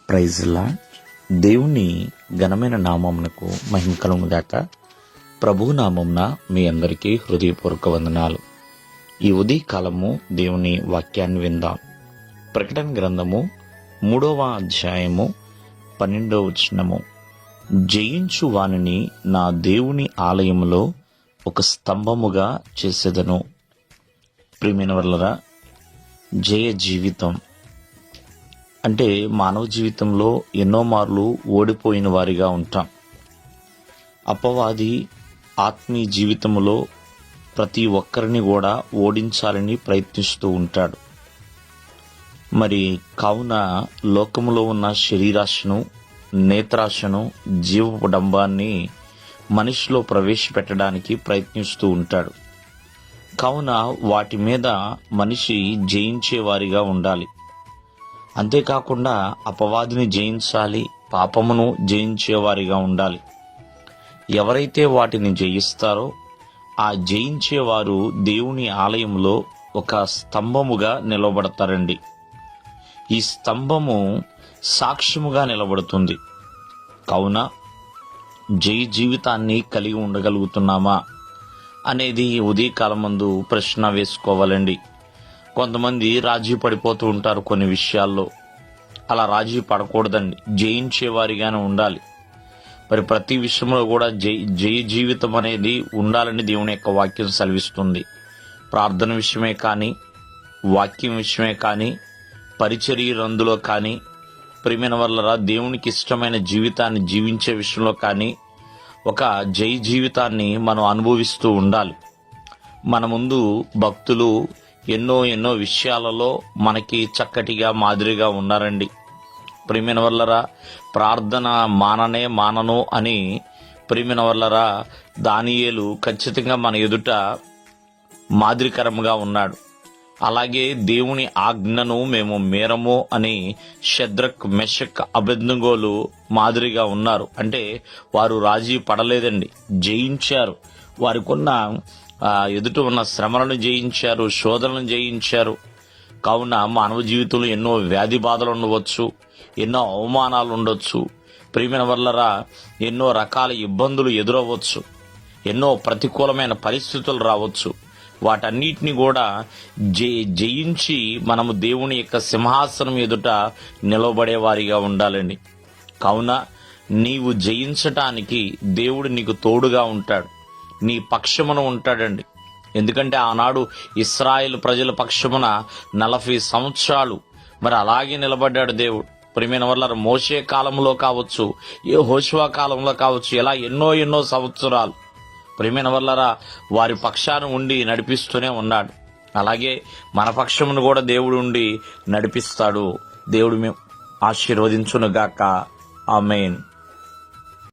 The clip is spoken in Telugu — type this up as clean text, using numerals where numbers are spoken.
Praise lord. దేవుని ఘనమైన నామమునకు మహిమ కలుగుగాక. ప్రభువు నామమున మీ అందరికీ హృదయపూర్వక వందనాలు. ఈ ఉదయకాలము దేవుని వాక్యాన్ని విందాం. ప్రకటన గ్రంథము 3వ అధ్యాయము 12వ వచనము. జయించు వానిని నా దేవుని ఆలయములో ఒక స్తంభముగా చేసేదను. ప్రియమైన వారలారా, జయ జీవితం అంటే మానవ జీవితంలో ఎన్నో మార్లు ఓడిపోయిన వారిగా ఉంటాం. అపవాది ఆత్మీయ జీవితంలో ప్రతి ఒక్కరిని కూడా ఓడించాలని ప్రయత్నిస్తూ ఉంటాడు. మరి కావున లోకములో ఉన్న శరీరాశను, నేత్రాశను, జీవపు డంబాన్ని మనిషిలో ప్రవేశపెట్టడానికి ప్రయత్నిస్తూ ఉంటాడు. కావున వాటి మీద మనిషి జయించేవారిగా ఉండాలి. అంతేకాకుండా అపవాదిని జయించాలి, పాపమును జయించేవారిగా ఉండాలి. ఎవరైతే వాటిని జయిస్తారో ఆ జయించేవారు దేవుని ఆలయంలో ఒక స్తంభముగా నిలబడతారండి. ఈ స్తంభము సాక్ష్యముగా నిలబడుతుంది. కావున జయ జీవితాన్ని కలిగి ఉండగలుగుతున్నామా అనేది ఉదయకాలమందు ప్రశ్న వేసుకోవాలండి. కొంతమంది రాజీ పడిపోతూ ఉంటారు కొన్ని విషయాల్లో. అలా రాజీ పడకూడదండి, జయించేవారిగానే ఉండాలి. మరి ప్రతి విషయంలో కూడా జయ జీవితం అనేది ఉండాలని దేవుని యొక్క వాక్యం సెలవిస్తుంది. ప్రార్థన విషయమే కానీ, వాక్యం విషయమే కానీ, పరిచర్య రందులో కానీ, ప్రియమైన వల్ల దేవునికి ఇష్టమైన జీవితాన్ని జీవించే విషయంలో కానీ ఒక జయ జీవితాన్ని మనం అనుభవిస్తూ ఉండాలి. మన ముందు భక్తులు ఎన్నో విషయాలలో మనకి చక్కటిగా మాదిరిగా ఉన్నారండి. ప్రియమైన వల్లరా, ప్రార్థన మానను అని ప్రియమైన వల్లరా దానియేలు ఖచ్చితంగా మన ఎదుట మాదిరికరంగా ఉన్నాడు. అలాగే దేవుని ఆజ్ఞను మేము మేరము అని షద్రక్, మెషక్, అబేద్నెగోలు మాదిరిగా ఉన్నారు. అంటే వారు రాజీ పడలేదండి, జయించారు. వారికున్న ఎదుట ఉన్న శ్రమలను జయించారు, శోధనలను జయించారు. కావున మానవ జీవితంలో ఎన్నో వ్యాధి బాధలు ఉండవచ్చు, ఎన్నో అవమానాలు ఉండొచ్చు. ప్రియమైన వల్లరా ఎన్నో రకాల ఇబ్బందులు ఎదురవ్వచ్చు, ఎన్నో ప్రతికూలమైన పరిస్థితులు రావచ్చు. వాటన్నిటిని కూడా జయించి మనము దేవుని యొక్క సింహాసనం ఎదుట నిలబడేవారిగా ఉండాలండి. కావున నీవు జయించటానికి దేవుడు నీకు తోడుగా ఉంటాడు, నీ పక్షమున ఉంటాడండి. ఎందుకంటే ఆనాడు ఇశ్రాయేలు ప్రజల పక్షమున 40 సంవత్సరాలు మరి అలాగే నిలబడ్డాడు దేవుడు. ప్రియమైన వల్ల మోషే కాలంలో కావచ్చు, యెహోషువ కాలంలో కావచ్చు, ఇలా ఎన్నో సంవత్సరాలు ప్రియమైన వల్లరా వారి పక్షాన ఉండి నడిపిస్తూనే ఉన్నాడు. అలాగే మన పక్షమును కూడా దేవుడు ఉండి నడిపిస్తాడు. దేవుడు మేము ఆశీర్వదించునుగాక. ఆమేన్.